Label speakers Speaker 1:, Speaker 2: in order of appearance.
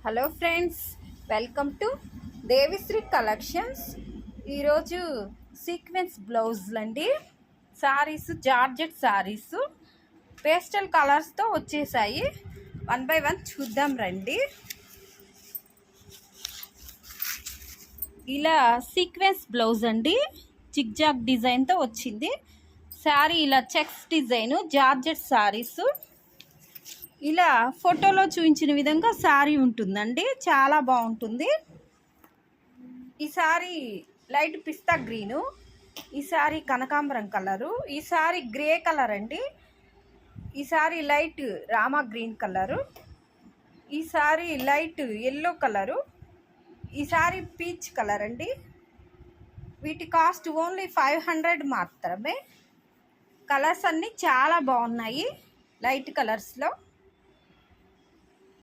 Speaker 1: Hello friends, welcome to Devishri collections. ఈరోజు sequence బ్లౌజులు అండి. శారీస్, జార్జెట్ శారీస్ పేస్టల్ కలర్స్తో వచ్చేసాయి. 1 by 1 చూద్దాం రండి. ఇలా సీక్వెన్స్ బ్లౌజ్ అండి, జిగ్జాగ్ డిజైన్తో వచ్చింది. శారీ ఇలా చెక్స్ డిజైన్, జార్జెట్ శారీస్. ఇలా ఫోటోలో చూపించిన విధంగా శారీ ఉంటుందండి, చాలా బాగుంటుంది. ఈ శారీ లైట్ పిస్తా గ్రీను, ఈ శారీ కనకాంబరం కలరు, ఈ శారీ గ్రే కలర్ అండి, ఈ sari light Rama green colour, ఈ శారీ లైట్ ఎల్లో కలరు, ఈ శారీ పీచ్ కలర్ అండి. వీటి కాస్ట్ ఓన్లీ 500 మాత్రమే. కలర్స్ అన్నీ చాలా బాగున్నాయి, లైట్ కలర్స్లో.